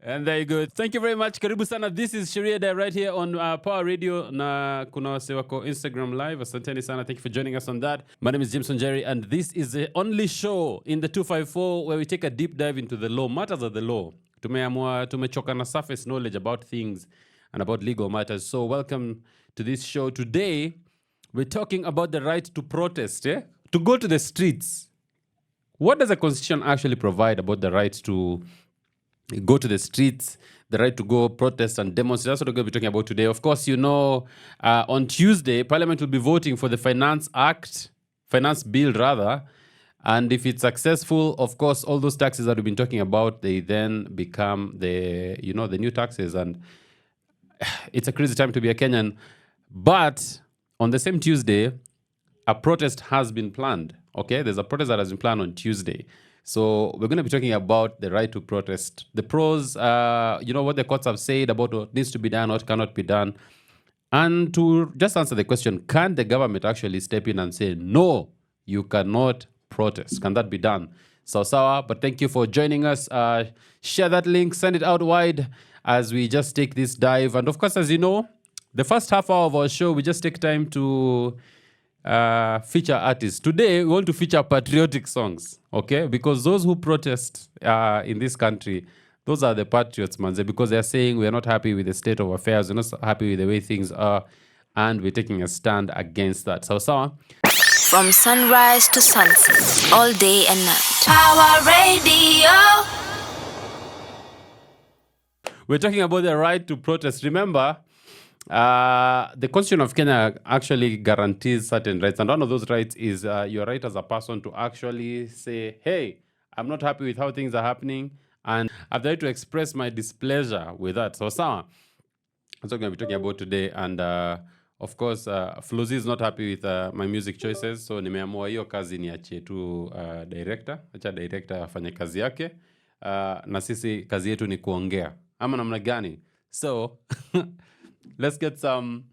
And there you go. Thank you very much. Karibu sana. This is Sheria right here on Pawa Radio na kuna wase wako Instagram Live. Asanteni sana. Thank you for joining us on that. My name is WaNjeri and this is the only show in the 254 where we take a deep dive into the law, matters of the law. Tumechoka na surface knowledge about things and about legal matters. So welcome to this show. Today, we're talking about the right to protest, to go to the streets. What does the Constitution actually provide about the right to go to the streets, the right to go protest and demonstrate? That's what we're going to be talking about today. Of course, you know, on Tuesday, Parliament will be voting for the Finance Bill rather. And if it's successful, of course, all those taxes that we've been talking about, they then become the new taxes. And it's a crazy time to be a Kenyan. But on the same Tuesday, a protest has been planned. Okay, there's a protest that has been planned on Tuesday. So we're going to be talking about the right to protest, the pros, what the courts have said about what needs to be done, what cannot be done. And to just answer the question, can the government actually step in and say, no, you cannot protest? Can that be done? Sawa, but thank you for joining us. Share that link, send it out wide as we just take this dive. And of course, as you know, the first half hour of our show, we just take time to feature artists. Today, we want to feature patriotic songs, okay? Because those who protest in this country, those are the patriots, manze, because they're saying we're not happy with the state of affairs, we're not happy with the way things are, and we're taking a stand against that. Sawa. From sunrise to sunset, all day and night. Pawa Radio. We're talking about the right to protest. Remember, the Constitution of Kenya actually guarantees certain rights. And one of those rights is your right as a person to actually say, hey, I'm not happy with how things are happening, and I've the right to express my displeasure with that. So, that's what we're going to be talking about today. And of course, Flozy is not happy with my music choices. So, nimeamua hiyo kazi niachie tu director. Acha director afanye kazi yake. Na sisi kazi yetu ni kuongea. Ama namna gani? So, let's get some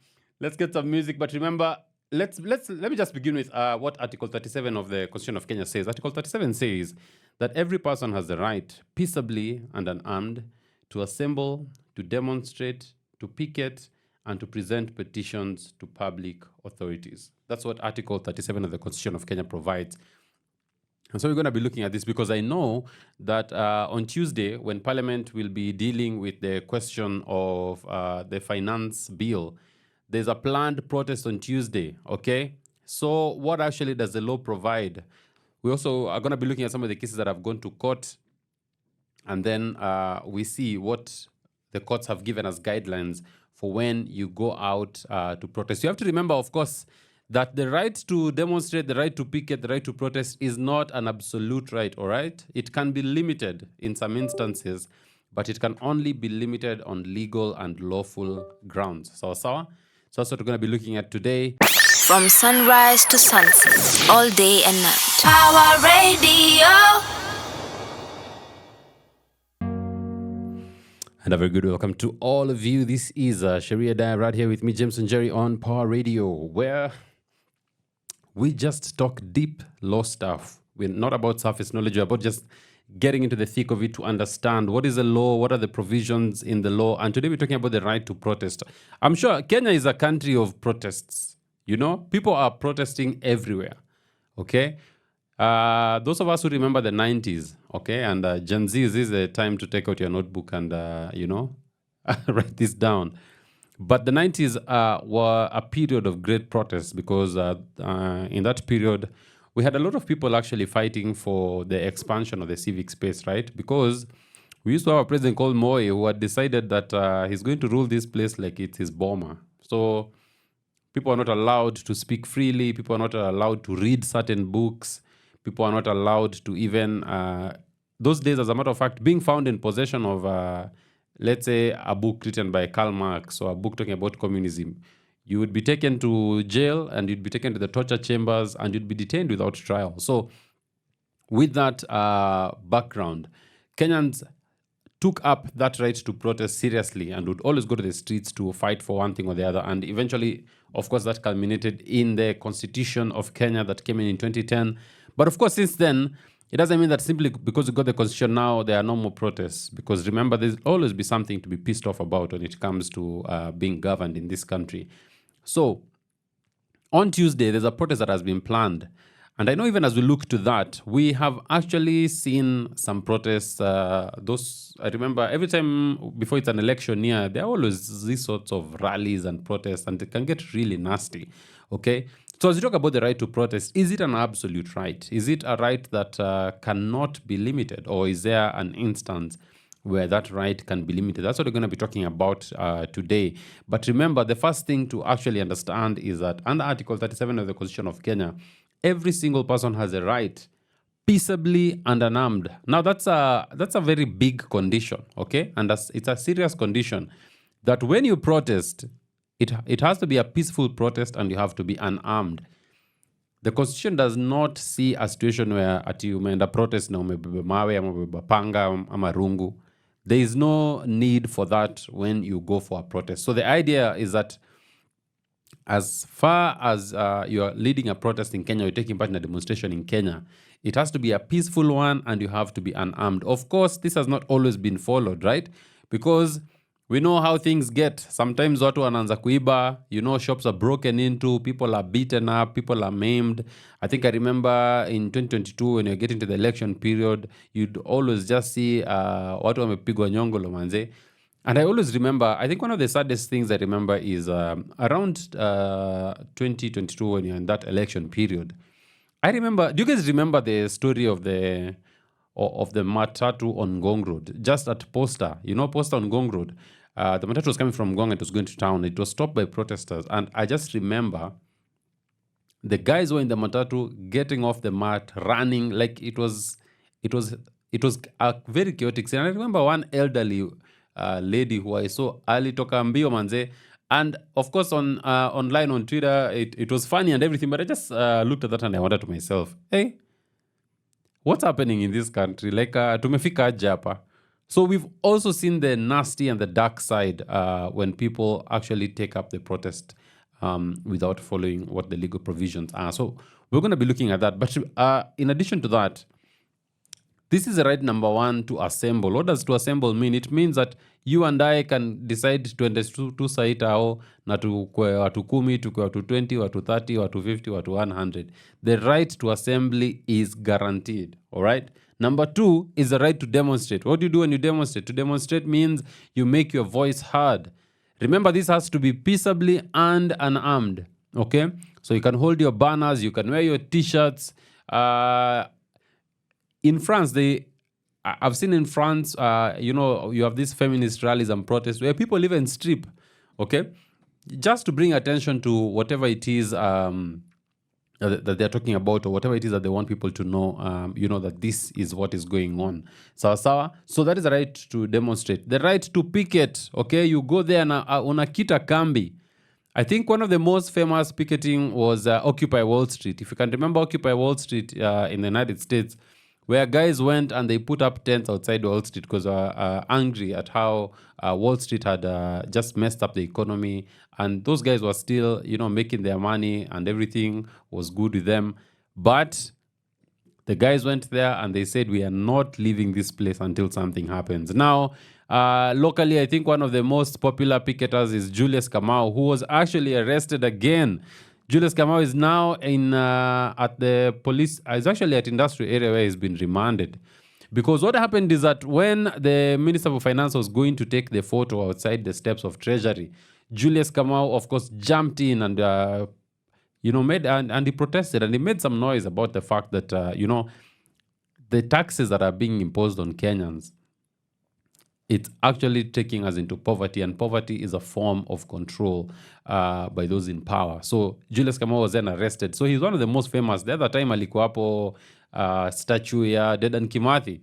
music. But remember, let me just begin with what Article 37 of the Constitution of Kenya says. Article 37 says that every person has the right, peaceably and unarmed, to assemble, to demonstrate, to picket, and to present petitions to public authorities. That's what Article 37 of the Constitution of Kenya provides. And so we're going to be looking at this because I know that on Tuesday, when Parliament will be dealing with the question of the finance bill, there's a planned protest on Tuesday, okay? So what actually does the law provide? We also are going to be looking at some of the cases that have gone to court, and then we see what the courts have given as guidelines for when you go out to protest. You have to remember, of course, that the right to demonstrate, the right to picket, the right to protest is not an absolute right, all right? It can be limited in some instances, but it can only be limited on legal and lawful grounds. So that's what we're going to be looking at today. From sunrise to sunset, all day and night. Pawa Radio. And a very good welcome to all of you. This is Sheria right here with me, WaNjeri, on Pawa Radio, where we just talk deep law stuff. We're not about surface knowledge. We're about just getting into the thick of it to understand what is the law, what are the provisions in the law. And today we're talking about the right to protest. I'm sure Kenya is a country of protests. You know, people are protesting everywhere. Okay? Those of us who remember the 90s, okay, and Gen Z, this is the time to take out your notebook and, write this down. But the 90s were a period of great protest because in that period, we had a lot of people actually fighting for the expansion of the civic space, right? Because we used to have a president called Moi who had decided that he's going to rule this place like it's his boma. So people are not allowed to speak freely. People are not allowed to read certain books. People are not allowed to even, those days, as a matter of fact, being found in possession of let's say a book written by Karl Marx or a book talking about communism, you would be taken to jail and you'd be taken to the torture chambers and you'd be detained without trial. So with that background, Kenyans took up that right to protest seriously and would always go to the streets to fight for one thing or the other. And eventually, of course, that culminated in the Constitution of Kenya that came in 2010. But of course, since then, It doesn't mean that simply because we got the constitution now, there are no more protests. Because remember, there's always be something to be pissed off about when it comes to being governed in this country. So on Tuesday, there's a protest that has been planned. And I know even as we look to that, we have actually seen some protests. I remember every time before it's an election year, there are always these sorts of rallies and protests, and it can get really nasty. Okay? So as you talk about the right to protest, is it an absolute right? Is it a right that cannot be limited? Or is there an instance where that right can be limited? That's what we're going to be talking about today. But remember, the first thing to actually understand is that under Article 37 of the Constitution of Kenya, every single person has a right peaceably and unarmed. Now, that's a very big condition, okay? And it's a serious condition that when you protest, it has to be a peaceful protest and you have to be unarmed. The constitution does not see a situation where ati umeenda protest na umebeba mawe ama umebeba panga ama rungu. There is no need for that when you go for a protest. So the idea is that as far as you are leading a protest in Kenya, you're taking part in a demonstration in Kenya, it has to be a peaceful one and you have to be unarmed. Of course, this has not always been followed, right? Because we know how things get. Sometimes watu wanaanza kuiba, shops are broken into, people are beaten up, people are maimed. I think I remember in 2022 when you're getting to the election period, you'd always just see watu wamepigwa nyongolo manze. And I always remember, I think one of the saddest things I remember is around 2022 when you're in that election period. I remember, do you guys remember the story of the matatu on Ngong Road? Just at Posta, Posta on Ngong Road. The matatu was coming from Ngong and it was going to town. It was stopped by protesters. And I just remember the guys were in the matatu getting off the mat, running like it was a very chaotic scene. And I remember one elderly lady who I saw alitoka mbio manze. And of course online on Twitter, it was funny and everything. But I just looked at that and I wondered to myself, hey, what's happening in this country? Like, tumefika aje hapa? So we've also seen the nasty and the dark side when people actually take up the protest without following what the legal provisions are. So we're going to be looking at that. But in addition to that, this is the right number one to assemble. What does to assemble mean? It means that you and I can decide tuende tu site ao na tukwe watu 10, tukwe watu 20, watu 30, watu 50, watu 100. The right to assembly is guaranteed. All right? Number two is the right to demonstrate. What do you do when you demonstrate? To demonstrate means you make your voice heard. Remember, this has to be peaceably and unarmed. Okay? So you can hold your banners, you can wear your t-shirts. In France, I've seen in France, you have these feminist rallies and protests where people even strip, okay? Just to bring attention to whatever it is that they're talking about or whatever it is that they want people to know, that this is what is going on. Sawa. So that is the right to demonstrate. The right to picket, okay? You go there na unakita kambi. I think one of the most famous picketing was Occupy Wall Street. If you can remember Occupy Wall Street in the United States, where guys went and they put up tents outside Wall Street because they were angry at how Wall Street had just messed up the economy. And those guys were still, making their money and everything was good with them. But the guys went there and they said, we are not leaving this place until something happens. Now, locally, I think one of the most popular picketers is Julius Kamau, who was actually arrested again. Julius Kamau is now at the police. It's actually at industrial area where he's been remanded. Because what happened is that when the Minister of Finance was going to take the photo outside the steps of Treasury, Julius Kamau, of course, jumped in and made and he protested and he made some noise about the fact that the taxes that are being imposed on Kenyans, it's actually taking us into poverty, and poverty is a form of control by those in power. So Julius Kamau was then arrested. So he's one of the most famous. The other time alikuwa hapo statue ya Dedan Kimathi.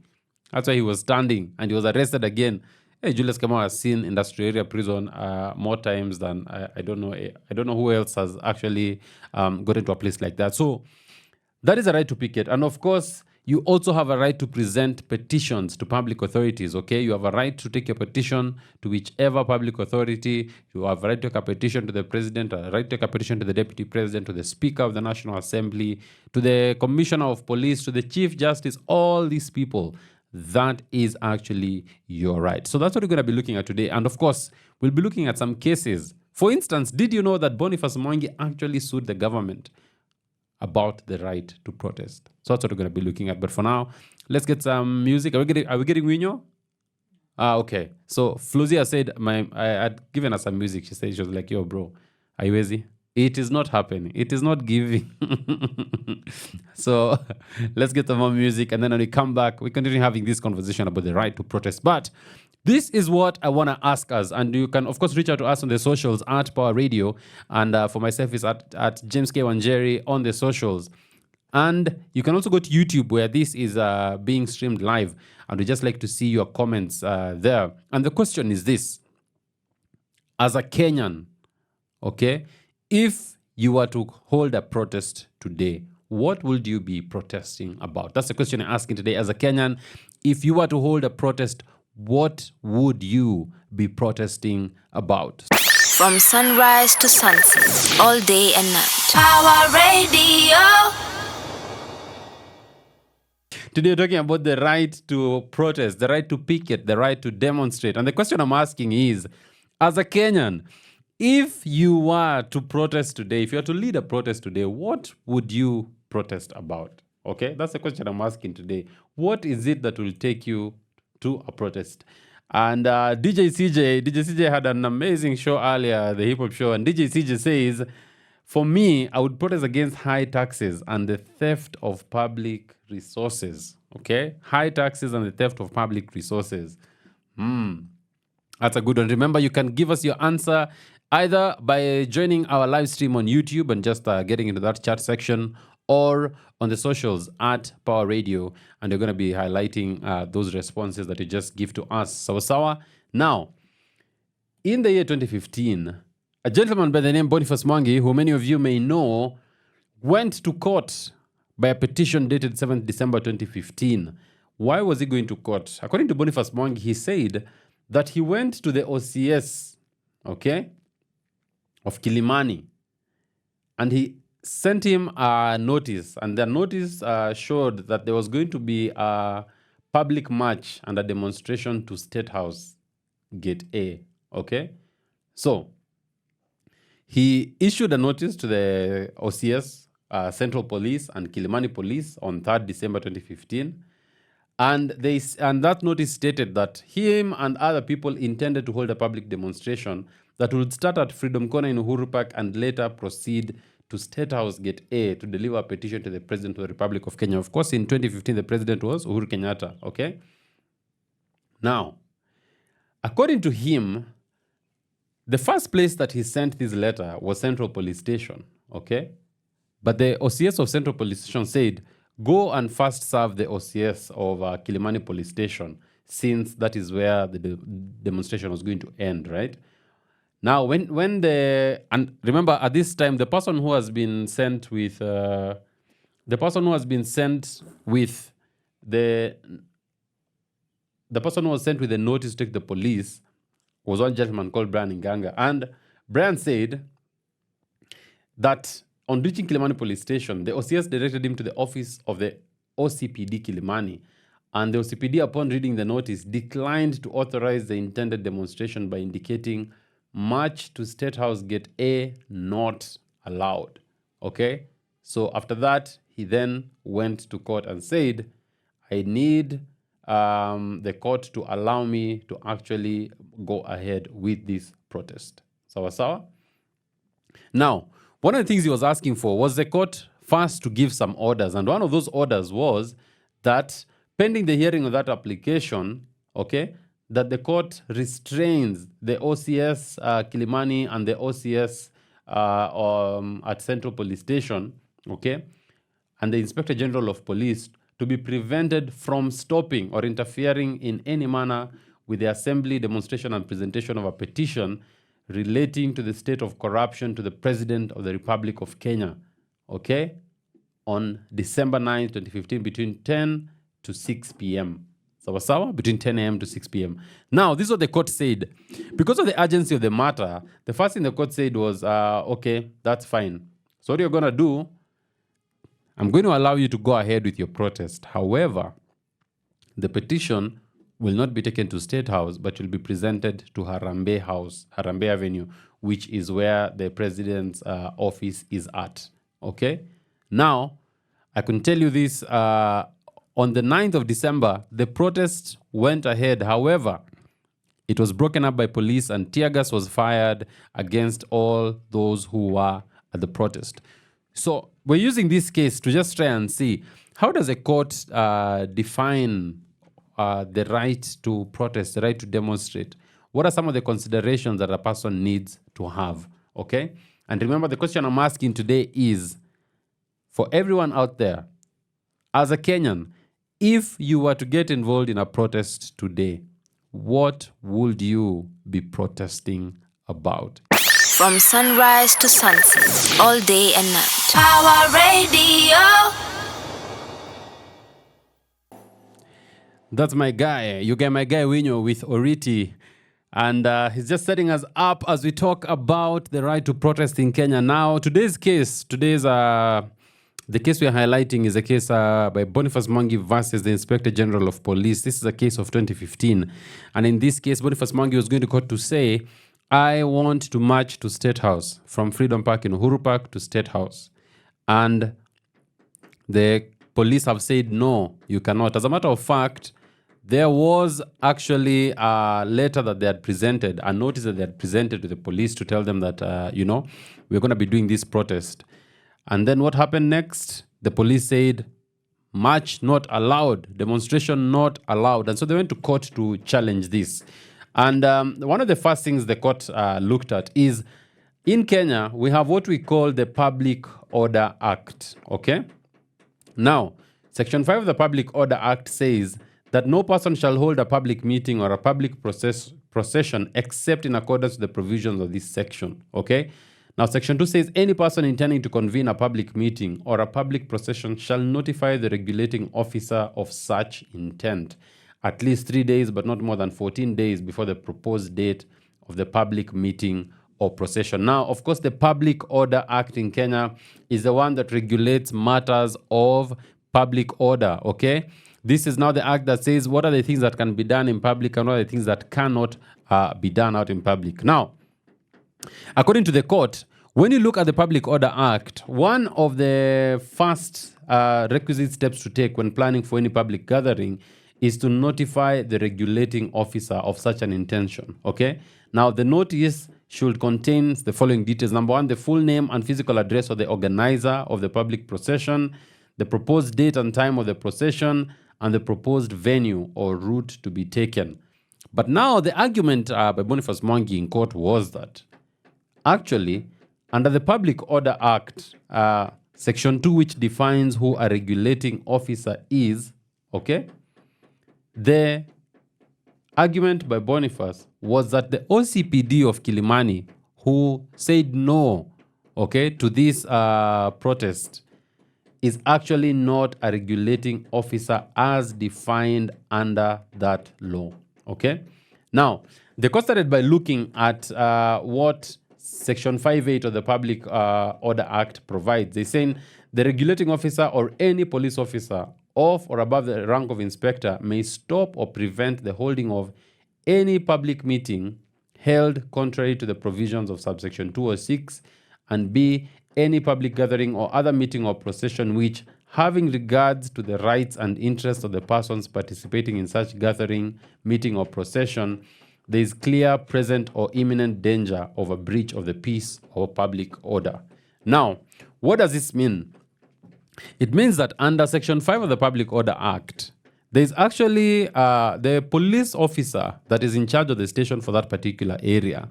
That's why he was standing and he was arrested again. Hey, Julius Kamau has seen industrial area prison more times than I don't know. I don't know who else has actually gotten to a place like that. So that is a right to picket. And of course, you also have a right to present petitions to public authorities, okay? You have a right to take your petition to whichever public authority. You have a right to take a petition to the president, a right to take a petition to the deputy president, to the speaker of the National Assembly, to the commissioner of police, to the chief justice, all these people. That is actually your right. So that's what we're going to be looking at today. And of course, we'll be looking at some cases. For instance, did you know that Boniface Mwangi actually sued the government about the right to protest? So that's what we're going to be looking at. But for now, let's get some music. Are we getting Winyo? Okay. So Fluzia said I had given her some music. She said, she was like, yo, bro, are you busy? It is not happening. It is not giving. So let's get some more music. And then when we come back, we continue having this conversation about the right to protest. But this is what I want to ask us. And you can, of course, reach out to us on the socials at Pawa Radio. And for myself, it's at James K. WaNjeri on the socials. And you can also go to YouTube where this is being streamed live. And we just like to see your comments there. And the question is this. As a Kenyan, okay, if you were to hold a protest today, what would you be protesting about? That's the question I'm asking today. As a Kenyan, if you were to hold a protest, what would you be protesting about? From sunrise to sunset, all day and night. Power Radio. Today we're talking about the right to protest, the right to picket, the right to demonstrate. And the question I'm asking is, as a Kenyan, if you were to protest today, if you were to lead a protest today, what would you protest about? Okay, that's the question I'm asking today. What is it that will take you to a protest? And DJ CJ had an amazing show earlier, the hip hop show, and DJ CJ says, for me, I would protest against high taxes and the theft of public resources. Okay, high taxes and the theft of public resources. That's a good one. Remember, you can give us your answer either by joining our live stream on YouTube and just getting into that chat section, or on the socials at Power Radio, and you're going to be highlighting those responses that you just give to us. Sawa. Now, in the year 2015, a gentleman by the name Boniface Mwangi, who many of you may know, went to court by a petition dated 7th December 2015. Why was he going to court? According to Boniface Mwangi, he said that he went to the OCS, okay, of Kilimani, and he sent him a notice, and the notice showed that there was going to be a public march and a demonstration to State House, Gate A, okay? So, he issued a notice to the OCS, Central Police and Kilimani Police on 3rd December 2015, and that notice stated that him and other people intended to hold a public demonstration that would start at Freedom Corner in Uhuru Park and later proceed to State House Gate A to deliver a petition to the President of the Republic of Kenya. Of course, in 2015, the President was Uhuru Kenyatta, okay? Now, according to him, the first place that he sent this letter was Central Police Station, okay? But the OCS of Central Police Station said, go and first serve the OCS of Kilimani Police Station, since that is where the demonstration was going to end, right? Now, and remember at this time, the person who has been sent with the person who was sent with the notice to take the police was one gentleman called Brian Nganga. And Brian said that on reaching Kilimani Police Station, the OCS directed him to the office of the OCPD Kilimani. And the OCPD, upon reading the notice, declined to authorize the intended demonstration by indicating march to State House Gate A not allowed. Okay? So after that, he then went to court and said, I need the court to allow me to actually go ahead with this protest. Sawa? Now, one of the things he was asking for was the court first to give some orders. And one of those orders was that pending the hearing of that application, okay, that the court restrains the OCS Kilimani and the OCS at Central Police Station, okay, and the Inspector General of Police to be prevented from stopping or interfering in any manner with the assembly, demonstration, and presentation of a petition relating to the state of corruption to the President of the Republic of Kenya, okay? on December 9th, 2015, between 10 to 6 p.m. Sawa, between 10 a.m. to 6 p.m. Now, this is what the court said. Because of the urgency of the matter, the first thing the court said was, okay, that's fine. So what you're going to do, I'm going to allow you to go ahead with your protest. However, the petition will not be taken to State House, but will be presented to Harambee House, Harambee Avenue, which is where the president's office is at. Okay? Now, I can tell you this, on the 9th of December, the protest went ahead. However, it was broken up by police and tear gas was fired against all those who were at the protest. So we're using this case to just try and see, how does a court define the right to protest, the right to demonstrate? What are some of the considerations that a person needs to have? Okay? And remember, the question I'm asking today is, for everyone out there, as a Kenyan, if you were to get involved in a protest today, what would you be protesting about? From sunrise to sunset, all day and night. Power Radio. That's my guy. You get my guy Winyo with Oriti. And he's just setting us up as we talk about the right to protest in Kenya. Now, the case we are highlighting is a case by Boniface Mwangi versus the Inspector General of Police. This is a case of 2015. And in this case, Boniface Mwangi was going to court to say, I want to march to State House, from Freedom Park in Uhuru Park to State House. And the police have said, no, you cannot. As a matter of fact, there was actually a letter that they had presented, a notice that they had presented to the police to tell them that, we're going to be doing this protest. And then what happened next? The police said, march not allowed, demonstration not allowed. And so they went to court to challenge this. And one of the first things the court looked at is, in Kenya, we have what we call the Public Order Act, okay? Now, Section 5 of the Public Order Act says that no person shall hold a public meeting or a public procession except in accordance with the provisions of this section, okay? Now, Section 2 says any person intending to convene a public meeting or a public procession shall notify the regulating officer of such intent at least 3 days, but not more than 14 days before the proposed date of the public meeting or procession. Now, of course, the Public Order Act in Kenya is the one that regulates matters of public order, okay? This is now the act that says what are the things that can be done in public and what are the things that cannot be done out in public. Now, according to the court, when you look at the Public Order Act, one of the first requisite steps to take when planning for any public gathering is to notify the regulating officer of such an intention, okay? Now, the notice should contain the following details. Number one, the full name and physical address of the organizer of the public procession, the proposed date and time of the procession, and the proposed venue or route to be taken. But now the argument by Boniface Mwangi in court was that actually, under the Public Order Act, Section 2, which defines who a regulating officer is, okay, the argument by Boniface was that the OCPD of Kilimani, who said no, okay, to this protest, is actually not a regulating officer as defined under that law, okay? Now, the court started by looking at what Section 5.8 of the Public Order Act provides. They're saying the regulating officer or any police officer of or above the rank of inspector may stop or prevent the holding of any public meeting held contrary to the provisions of subsection 2 or 6, and B, any public gathering or other meeting or procession which, having regards to the rights and interests of the persons participating in such gathering, meeting, or procession, there is clear, present, or imminent danger of a breach of the peace or public order. Now, what does this mean? It means that under Section 5 of the Public Order Act, there is actually the police officer that is in charge of the station for that particular area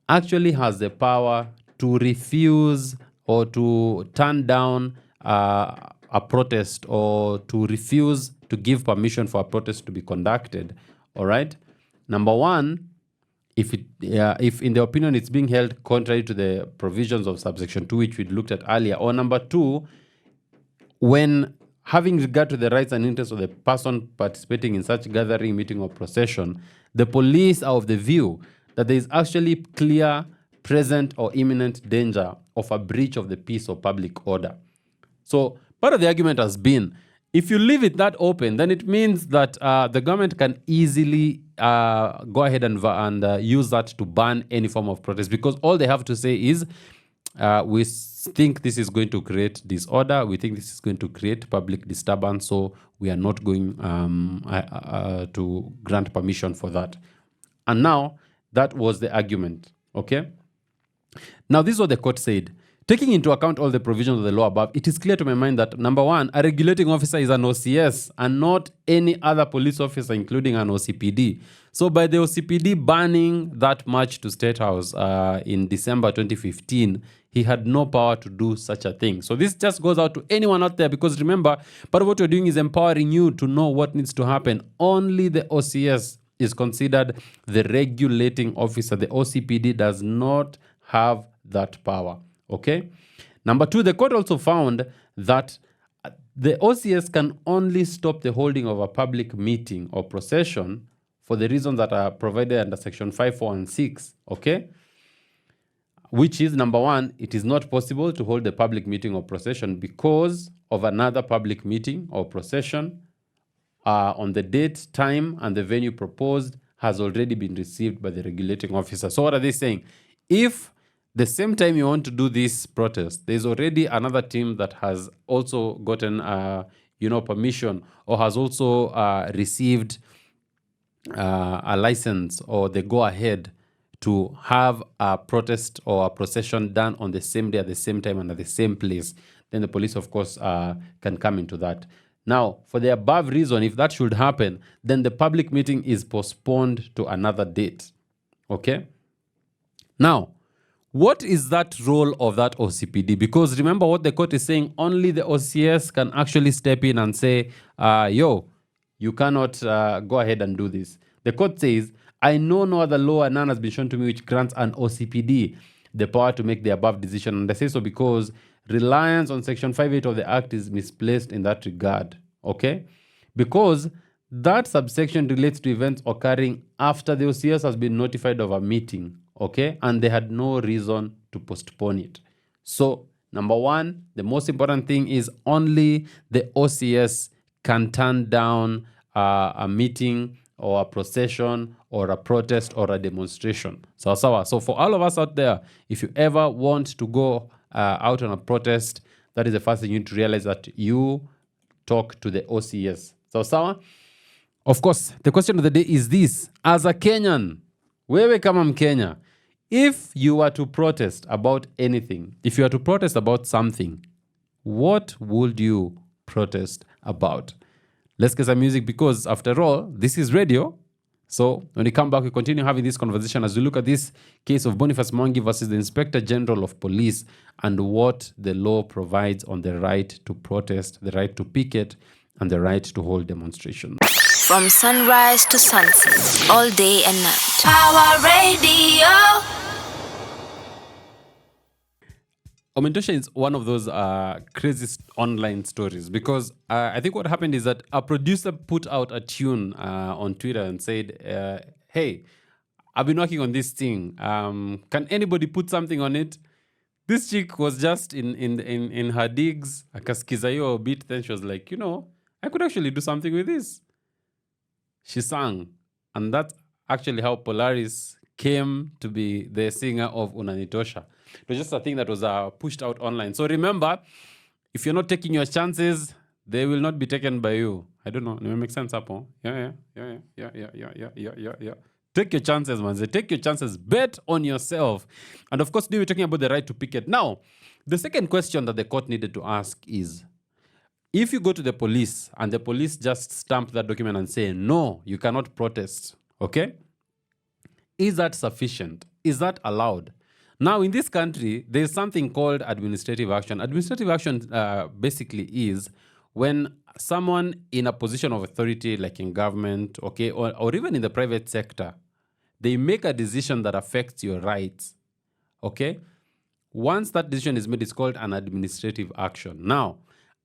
actually has the power to refuse or to turn down a protest or to refuse to give permission for a protest to be conducted. All right? Number one, if in the opinion it's being held contrary to the provisions of subsection 2, which we looked at earlier, or number two, when having regard to the rights and interests of the person participating in such gathering, meeting, or procession, the police are of the view that there is actually clear, present, or imminent danger of a breach of the peace or public order. So part of the argument has been, if you leave it that open, then it means that the government can easily go ahead and use that to ban any form of protest, because all they have to say is, we think this is going to create disorder, we think this is going to create public disturbance, so we are not going to grant permission for that. And now, that was the argument, okay? Now, this is what the court said. Taking into account all the provisions of the law above, it is clear to my mind that, number one, a regulating officer is an OCS and not any other police officer, including an OCPD. So by the OCPD banning that march to State House in December 2015, he had no power to do such a thing. So this just goes out to anyone out there, because remember, part of what you're doing is empowering you to know what needs to happen. Only the OCS is considered the regulating officer. The OCPD does not have that power. Okay. Number two, the court also found that the OCS can only stop the holding of a public meeting or procession for the reasons that are provided under section 5, 4, and 6. Okay. Which is, number one, it is not possible to hold a public meeting or procession because of another public meeting or procession on the date, time, and the venue proposed has already been received by the regulating officer. So what are they saying? If the same time you want to do this protest, there's already another team that has also gotten, permission, or has also received a license or the go-ahead to have a protest or a procession done on the same day, at the same time, and at the same place, then the police, of course, can come into that. Now, for the above reason, if that should happen, then the public meeting is postponed to another date. Okay? Now, what is that role of that OCPD? Because remember what the court is saying, only the OCS can actually step in and say, you cannot go ahead and do this. The court says, I know no other law and none has been shown to me which grants an OCPD the power to make the above decision. And I say so because reliance on section 5.8 of the Act is misplaced in that regard. Okay? Because that subsection relates to events occurring after the OCS has been notified of a meeting. Okay, and they had no reason to postpone it. So, number one, the most important thing is only the OCS can turn down a meeting or a procession or a protest or a demonstration. So for all of us out there, if you ever want to go out on a protest, that is the first thing you need to realize, that you talk to the OCS. So, of course, the question of the day is this: as a Kenyan, wewe kama Mkenya, if you were to protest about anything, if you were to protest about something, what would you protest about? Let's get some music, because after all, this is radio. So when we come back, we continue having this conversation as we look at this case of Boniface Mwangi versus the Inspector General of Police, and what the law provides on the right to protest, the right to picket, and the right to hold demonstrations. From sunrise to sunset, all day and night. Power Radio. Omentosha is one of those crazy online stories, because I think what happened is that a producer put out a tune on Twitter and said, hey, I've been working on this thing. Can anybody put something on it? This chick was just in her digs, akaskiza yo beat, then she was like, I could actually do something with this. She sang, and that's actually how Polaris came to be the singer of Unanitosha. It was just a thing that was pushed out online. So remember, if you're not taking your chances, they will not be taken by you. I don't know. Does it make sense, Apo? Yeah. Take your chances, man. Take your chances. Bet on yourself. And of course, we were talking about the right to picket. Now, the second question that the court needed to ask is, if you go to the police and the police just stamp that document and say, no, you cannot protest, okay? Is that sufficient? Is that allowed? Now, in this country, there's something called administrative action. Administrative action basically is when someone in a position of authority, like in government, okay, or even in the private sector, they make a decision that affects your rights, okay? Once that decision is made, it's called an administrative action. Now,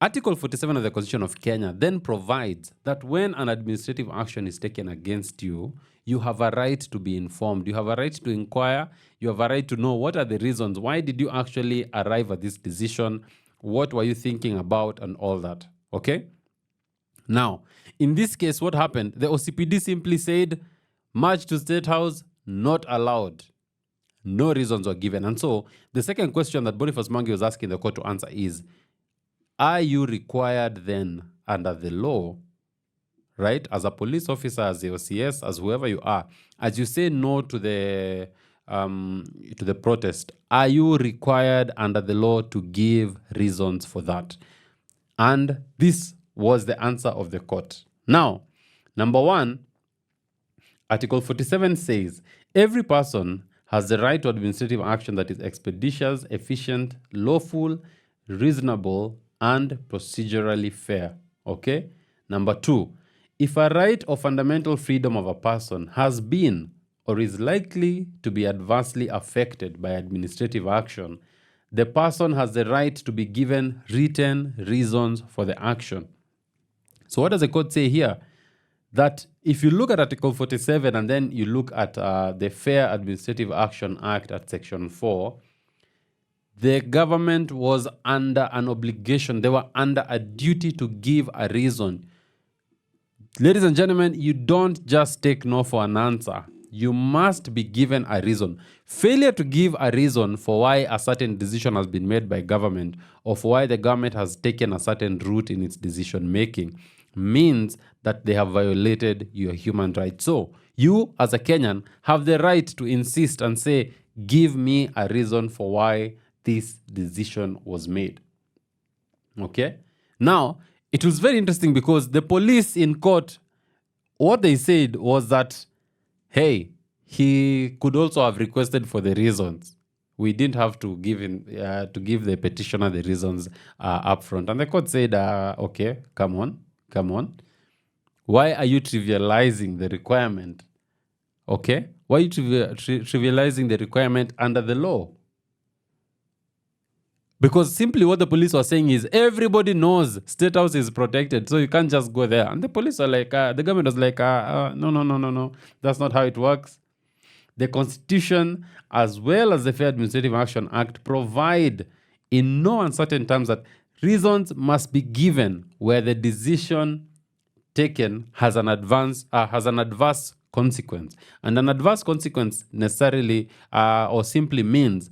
Article 47 of the Constitution of Kenya then provides that when an administrative action is taken against you, you have a right to be informed. You have a right to inquire. You have a right to know what are the reasons. Why did you actually arrive at this decision? What were you thinking about and all that? Okay? Now, in this case, what happened? The OCPD simply said, march to State House, not allowed. No reasons were given. And so the second question that Boniface Mwangi was asking the court to answer is, are you required then under the law, right, as a police officer, as the OCS, as whoever you are, as you say no to the protest, are you required under the law to give reasons for that? And this was the answer of the court. Now, number one, Article 47 says, every person has the right to administrative action that is expeditious, efficient, lawful, reasonable, and procedurally fair. Okay? Number two, if a right or fundamental freedom of a person has been or is likely to be adversely affected by administrative action, the person has the right to be given written reasons for the action. So what does the court say here? That if you look at Article 47 and then you look at the Fair Administrative Action Act at Section 4, the government was under an obligation. They were under a duty to give a reason. Ladies and gentlemen, you don't just take no for an answer. You must be given a reason. Failure to give a reason for why a certain decision has been made by government or for why the government has taken a certain route in its decision making means that they have violated your human rights. So you as a Kenyan have the right to insist and say, give me a reason for why this decision was made. Okay? Now, it was very interesting because the police in court, what they said was that, hey, he could also have requested for the reasons. We didn't have to give the petitioner the reasons up front. And the court said, okay, come on. Why are you trivializing the requirement? Okay? Why are you trivializing the requirement under the law? Because simply what the police were saying is, everybody knows State House is protected, so you can't just go there. And the police are like, the government was like, no. That's not how it works. The Constitution, as well as the Fair Administrative Action Act, provide in no uncertain terms that reasons must be given where the decision taken has an adverse consequence. And an adverse consequence necessarily or simply means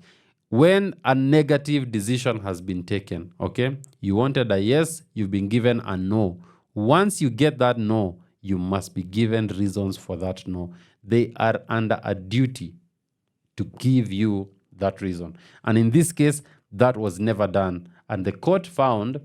when a negative decision has been taken, okay? You wanted a yes, you've been given a no. Once you get that no, you must be given reasons for that no. They are under a duty to give you that reason. And in this case, that was never done. And the court found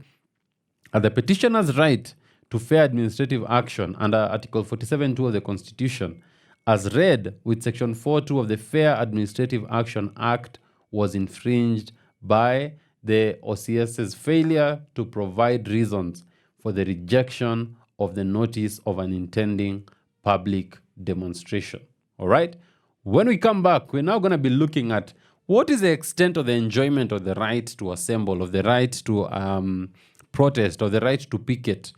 that the petitioner's right to fair administrative action under Article 47.2 of the Constitution, as read with Section 4.2 of the Fair Administrative Action Act, was infringed by the OCS's failure to provide reasons for the rejection of the notice of an intending public demonstration. All right? When we come back, we're now going to be looking at what is the extent of the enjoyment of the right to assemble, of the right to protest, or the right to picket.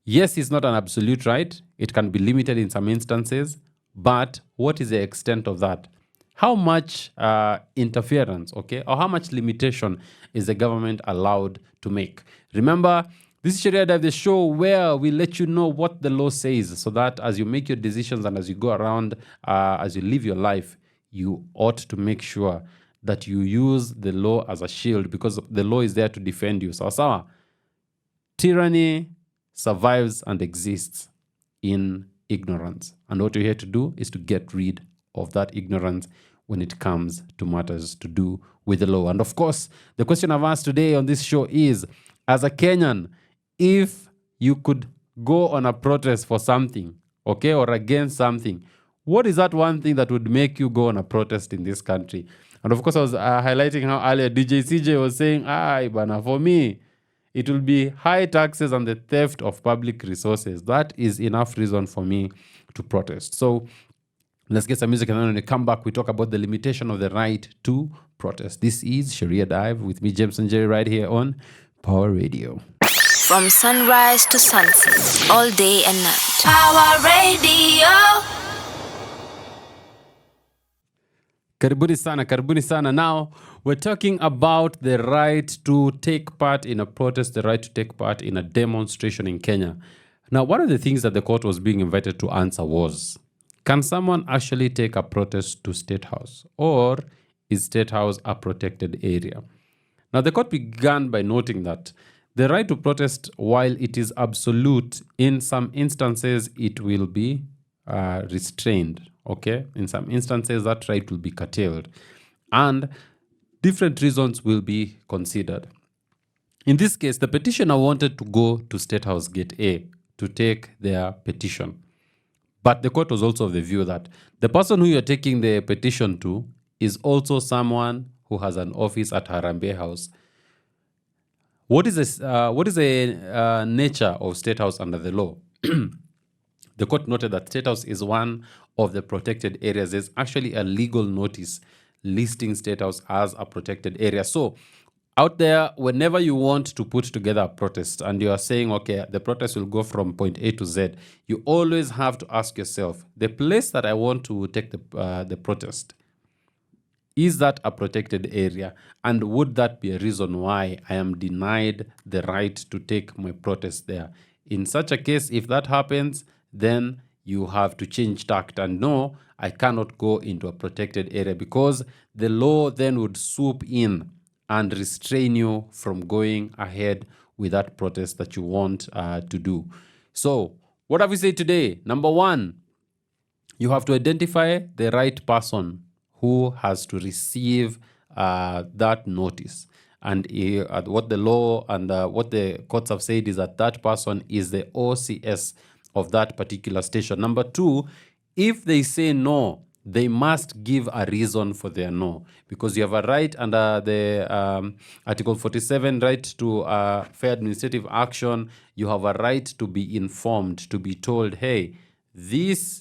Yes, it's not an absolute right. It can be limited in some instances. But what is the extent of that? How much interference, okay, or how much limitation is the government allowed to make? Remember, this is Sheria Dive, the show where we let you know what the law says so that as you make your decisions and as you go around, as you live your life, you ought to make sure that you use the law as a shield because the law is there to defend you. So, tyranny survives and exists in ignorance. And what we're here to do is to get rid of that ignorance when it comes to matters to do with the law. And of course, the question I've asked today on this show is, as a Kenyan, if you could go on a protest for something, okay, or against something, what is that one thing that would make you go on a protest in this country? And of course, I was highlighting how earlier DJ CJ was saying, for me, it will be high taxes and the theft of public resources. That is enough reason for me to protest. So let's get some music, and then when we come back, we talk about the limitation of the right to protest. This is Sheria Dive with me, WaNjeri, right here on Power Radio. From sunrise to sunset, all day and night. Power Radio. Karibuni sana. Now, we're talking about the right to take part in a protest, the right to take part in a demonstration in Kenya. Now, one of the things that the court was being invited to answer was, can someone actually take a protest to State House? Or is State House a protected area? Now, the court began by noting that the right to protest, while it is absolute, in some instances it will be restrained. Okay, in some instances that right will be curtailed, and different reasons will be considered. In this case, the petitioner wanted to go to State House Gate A to take their petition. But the court was also of the view that the person who you're taking the petition to is also someone who has an office at Harambee House. What is the nature of State House under the law? The court noted that State House is one of the protected areas. There's actually a legal notice listing State House as a protected area. So out there, whenever you want to put together a protest and you are saying, okay, the protest will go from point A to Z, you always have to ask yourself, the place that I want to take the protest, is that a protected area? And would that be a reason why I am denied the right to take my protest there? In such a case, if that happens, then you have to change tact and no, I cannot go into a protected area, because the law then would swoop in and restrain you from going ahead with that protest that you want to do. So what have we said today? Number one, you have to identify the right person who has to receive that notice. And what the law and what the courts have said is that that person is the OCS of that particular station. Number two, if they say no, they must give a reason for their no, because you have a right under the Article 47, right to fair administrative action. You have a right to be informed, to be told, hey, this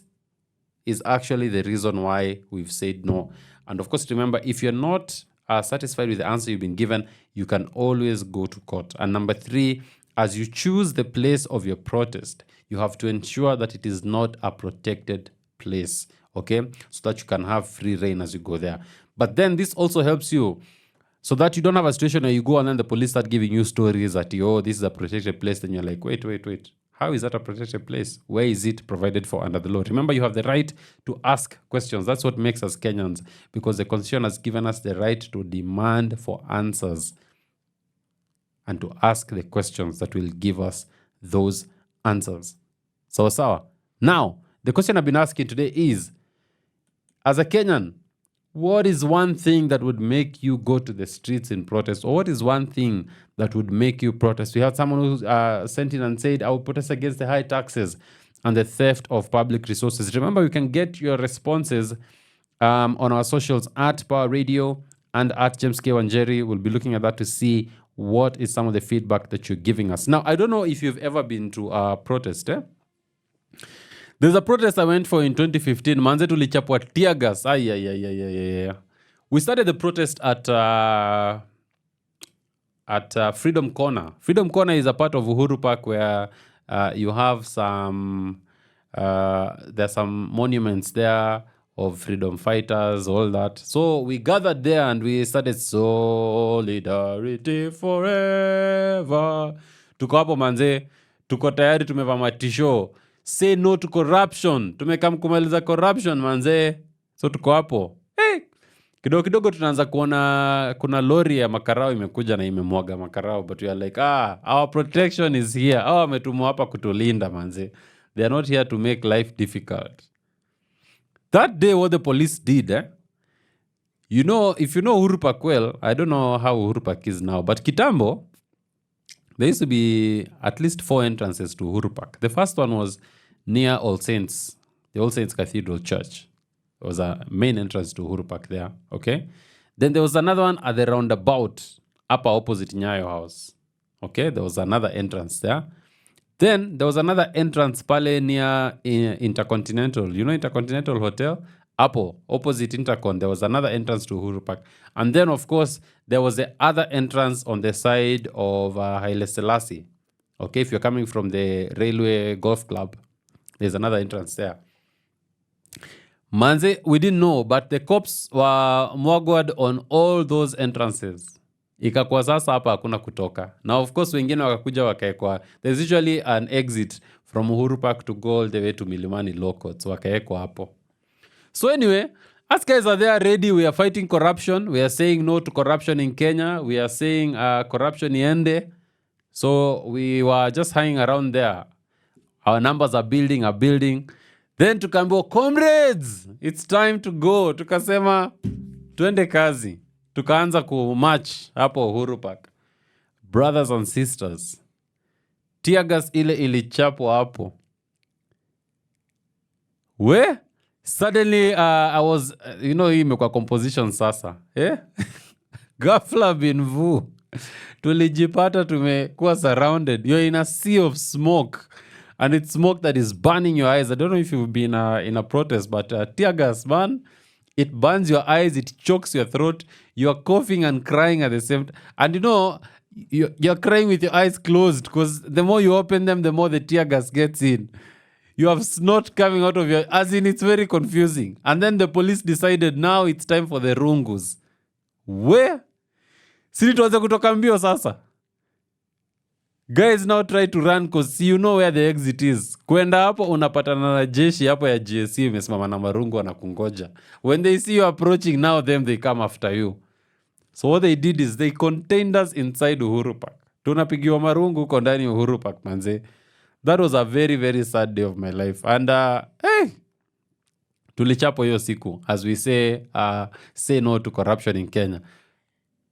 is actually the reason why we've said no. And of course, remember, if you're not satisfied with the answer you've been given, you can always go to court. And number three, as you choose the place of your protest, you have to ensure that it is not a protected place, okay? So that you can have free reign as you go there. But then this also helps you so that you don't have a situation where you go and then the police start giving you stories that, oh, this is a protected place. Then you're like, wait. How is that a protected place? Where is it provided for under the law? Remember, you have the right to ask questions. That's what makes us Kenyans, because the Constitution has given us the right to demand for answers and to ask the questions that will give us those answers. So, now, the question I've been asking today is, as a Kenyan, what is one thing that would make you go to the streets in protest? Or what is one thing that would make you protest? We had someone who sent in and said, I will protest against the high taxes and the theft of public resources. Remember, you can get your responses on our socials at Power Radio and at James K. WaNjeri. We'll be looking at that to see what is some of the feedback that you're giving us. Now, I don't know if you've ever been to a protest, There's a protest I went for in 2015. Manze tulichapwa tear gas. We started the protest at Freedom Corner. Freedom Corner is a part of Uhuru Park where you have there's some monuments there of freedom fighters, all that. So we gathered there and we started solidarity forever. Tuko hapo manze, tuko tayari, tumevaa matisho. Say no to corruption. Tumekam kumaliza corruption manze. So tuko hapo. Hey! Kidogo tunaanza kuona kuna lori ya makarao imekuja na imemwaga makarao, but we are like, our protection is here. Wametumwa hapa kutulinda manze. They are not here to make life difficult. That day what the police did, you know, if you know Uhuru Park well, I don't know how Uhuru Park is now, but kitambo, there used to be at least 4 entrances to Uhuru Park. The first one was near All Saints, the All Saints Cathedral Church. There was a main entrance to Uhuru Park there, okay? Then there was another one at the roundabout, upper opposite Nyayo House. Okay, there was another entrance there. Then there was another entrance pale near Intercontinental. You know Intercontinental Hotel? Apple, opposite Intercon, there was another entrance to Uhuru Park. And then, of course, there was the other entrance on the side of Haile Selassie. Okay, if you're coming from the Railway Golf Club, there's another entrance there. Manze, we didn't know, but the cops were mwagwad on all those entrances. Ikakuwa sasa hapa hakuna kutoka. Now, of course, wengine wakakuja wakaekwa. There's usually an exit from Uhuru Park to go all the way to Milimani Loco. So wakaekwa hapo. So anyway, us guys are there ready. We are fighting corruption. We are saying no to corruption in Kenya. We are saying corruption iende. So we were just hanging around there. Our numbers are building. Then tukaambiwa, comrades, it's time to go. Tukasema, tuende kazi. Tukaanza kumarch hapo Uhuru Park. Brothers and sisters, tear gas ile ilichapwa hapo. Suddenly I was, hii imekuwa composition sasa. Ghafla bin vu. Tulijipata tumekuwa surrounded. You're in a sea of smoke. And it's smoke that is burning your eyes. I don't know if you've been in a protest, but tear gas, man, it burns your eyes, it chokes your throat. You're coughing and crying at the same time. And you're crying with your eyes closed because the more you open them, the more the tear gas gets in. You have snot coming out of your... As in, it's very confusing. And then the police decided now it's time for the rungus. Sisi tuanze kutoka mbio sasa. Guys now try to run because you know where the exit is. Kwenda hapo unapatana na jeshi hapo ya GSU imesimama na marungu wanakungoja. When they see you approaching now, them they come after you. So what they did is they contained us inside Uhuru Park. Tunapigiwa marungu huko ndani Uhuru Park, manze. That was a very, very sad day of my life. And tulichapo hiyo siku, as we say no to corruption in Kenya.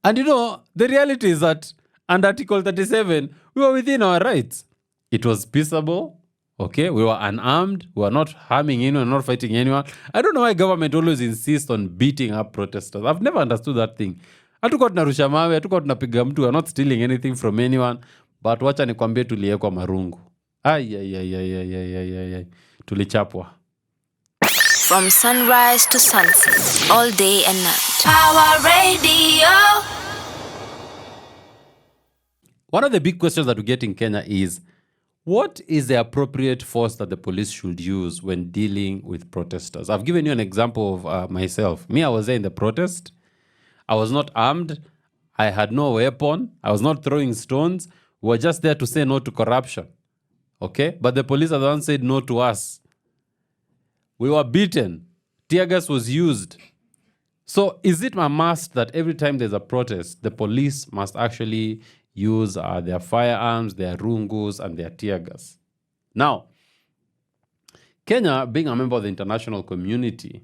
And the reality is that under Article 37, we were within our rights. It was peaceable, okay? We were unarmed. We were not harming anyone, not fighting anyone. I don't know why government always insists on beating up protesters. I've never understood that thing. Hatukuwa tunarusha mawe, hatukuwa tunapiga mtu. We're not stealing anything from anyone. But wacha nikwambie tuliekwa marungu. Tulichapwa. From sunrise to sunset, all day and night. Power Radio. One of the big questions that we get in Kenya is, what is the appropriate force that the police should use when dealing with protesters? I've given you an example of myself. Me, I was there in the protest. I was not armed. I had no weapon. I was not throwing stones. We were just there to say no to corruption. Okay? But the police are the ones said no to us. We were beaten. Tear gas was used. So is it a must that every time there's a protest, the police must actually use their firearms, their rungus, and their tear gas? Now, Kenya, being a member of the international community,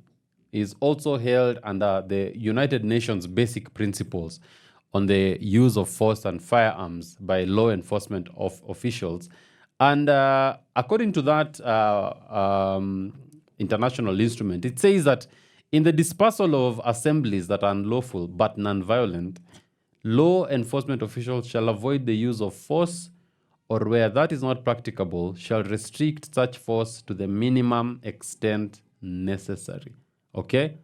is also held under the United Nations basic principles on the use of force and firearms by law enforcement officials. And according to that international instrument, it says that in the dispersal of assemblies that are unlawful but non-violent, law enforcement officials shall avoid the use of force, or where that is not practicable, shall restrict such force to the minimum extent necessary. Okay?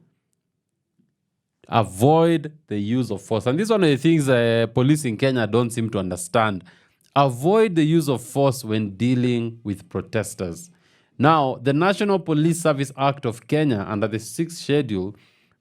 Avoid the use of force. And this is one of the things police in Kenya don't seem to understand. Avoid the use of force when dealing with protesters. Now, the National Police Service Act of Kenya, under the 6th schedule,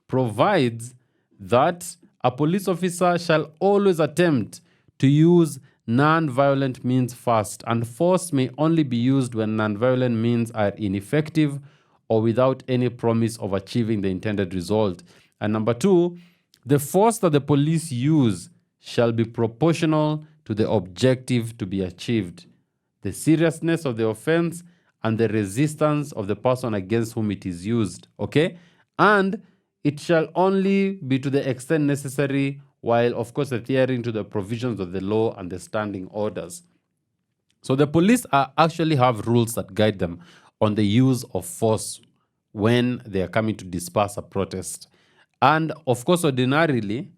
provides that a police officer shall always attempt to use non-violent means first, and force may only be used when non-violent means are ineffective or without any promise of achieving the intended result. And number 2, the force that the police use shall be proportional to the objective to be achieved, the seriousness of the offense, and the resistance of the person against whom it is used. Okay? And it shall only be to the extent necessary, while, of course, adhering to the provisions of the law and the standing orders. So the police actually have rules that guide them on the use of force when they are coming to disperse a protest. And, of course, ordinarily,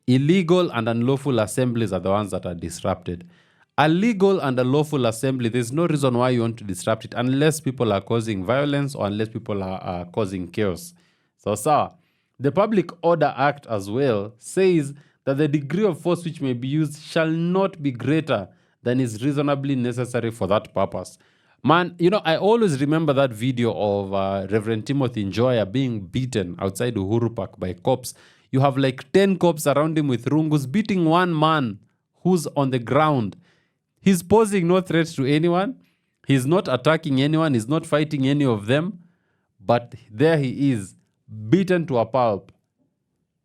illegal and unlawful assemblies are the ones that are disrupted. A legal and a lawful assembly, there's no reason why you want to disrupt it unless people are causing violence or unless people are causing chaos. So, the Public Order Act as well says that the degree of force which may be used shall not be greater than is reasonably necessary for that purpose. Man, I always remember that video of Reverend Timothy Njoya being beaten outside Uhuru Park by cops. You have like 10 cops around him with rungus beating one man who's on the ground. He's posing no threat to anyone. He's not attacking anyone. He's not fighting any of them. But there he is, beaten to a pulp.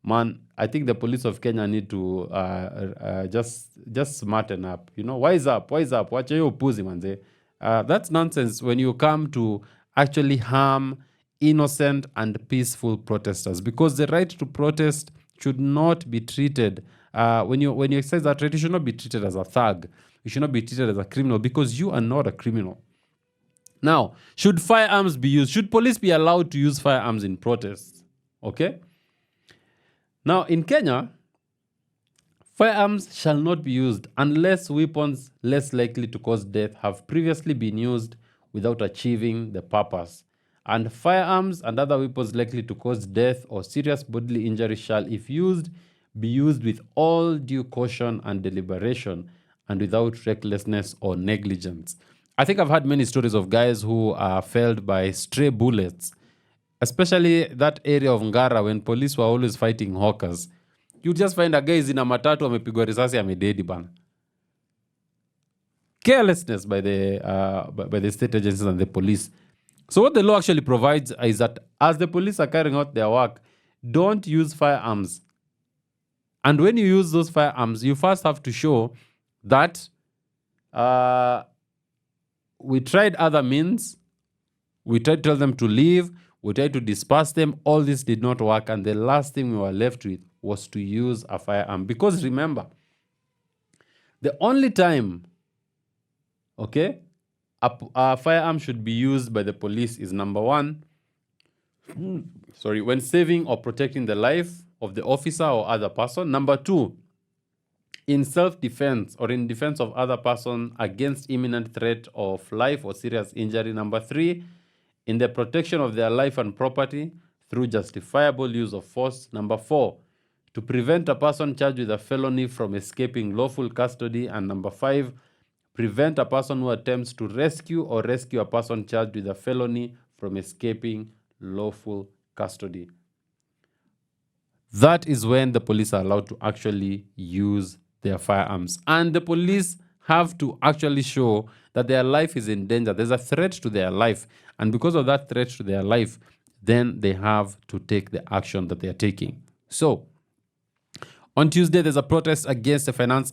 Man, I think the police of Kenya need to just smarten up. Wise up. Wacha hiyo upuzi manze. That's nonsense when you come to actually harm innocent and peaceful protesters, because the right to protest should not be treated when you exercise that right, you should not be treated as a thug. You should not be treated as a criminal, because you are not a criminal. Now, should firearms be used? Should police be allowed to use firearms in protests? Okay? Now, in Kenya, firearms shall not be used unless weapons less likely to cause death have previously been used without achieving the purpose. And firearms and other weapons likely to cause death or serious bodily injury shall, if used, be used with all due caution and deliberation and without recklessness or negligence. I think I've had many stories of guys who are felled by stray bullets, especially that area of Ngara when police were always fighting hawkers. You just find a guy is in a matatu amepigwa risasi amededi bana. Carelessness by the state agencies and the police. So what the law actually provides is that as the police are carrying out their work, don't use firearms. And when you use those firearms, you first have to show that we tried other means. We tried to tell them to leave. We tried to disperse them. All this did not work. And the last thing we were left with was to use a firearm. Because remember, the only time, a firearm should be used by the police is number one, when saving or protecting the life of the officer or other person. Number two, in self-defense or in defense of other person against imminent threat of life or serious injury. Number three, in the protection of their life and property through justifiable use of force. Number four, to prevent a person charged with a felony from escaping lawful custody. And number five, prevent a person who attempts to rescue or rescue a person charged with a felony from escaping lawful custody. That is when the police are allowed to actually use their firearms. And the police have to actually show that their life is in danger. There's a threat to their life. And because of that threat to their life, then they have to take the action that they are taking. So, on Tuesday, there's a protest against the finance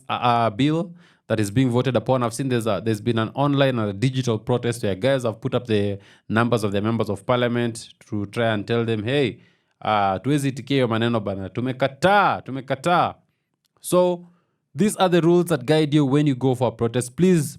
bill that is being voted upon. I've seen there's been an online and a digital protest where guys have put up the numbers of the members of parliament to try and tell them, hey, tuwezi tikio maneno bana, tumekataa. So, these are the rules that guide you when you go for a protest. Please,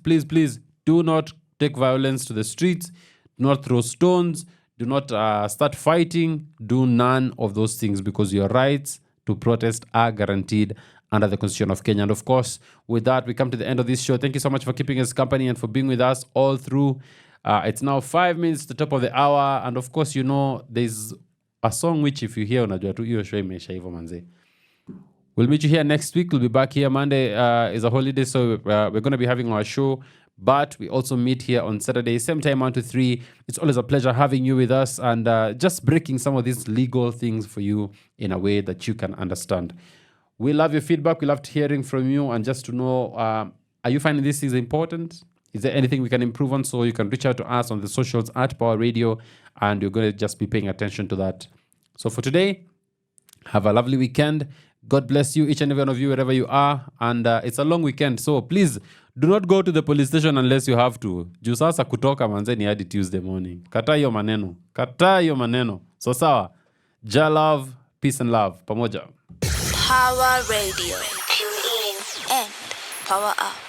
do not take violence to the streets. Do not throw stones. Do not start fighting. Do none of those things, because your rights to protest are guaranteed under the Constitution of Kenya. And of course, with that, we come to the end of this show. Thank you so much for keeping us company and for being with us all through. It's now 5 minutes to the top of the hour. And of course, there's a song which if you hear, unajua tu hiyo show imeisha hivyo manze. We'll meet you here next week. We'll be back here. Monday is a holiday, so we're going to be having our show. But we also meet here on Saturday, same time, 1 to 3. It's always a pleasure having you with us and just breaking some of these legal things for you in a way that you can understand. We love your feedback. We love hearing from you and just to know, are you finding this is important? Is there anything we can improve on? So you can reach out to us on the socials at Pawa Radio, and you're going to just be paying attention to that. So for today, have a lovely weekend. God bless you, each and every one of you, wherever you are. And it's a long weekend. So please, do not go to the police station unless you have to. Juu sasa kutoka manzeni hadi Tuesday morning. Kataa hiyo maneno. So sawa. Ja love, peace and love. Pamoja. Pawa Radio. Tune in and power up.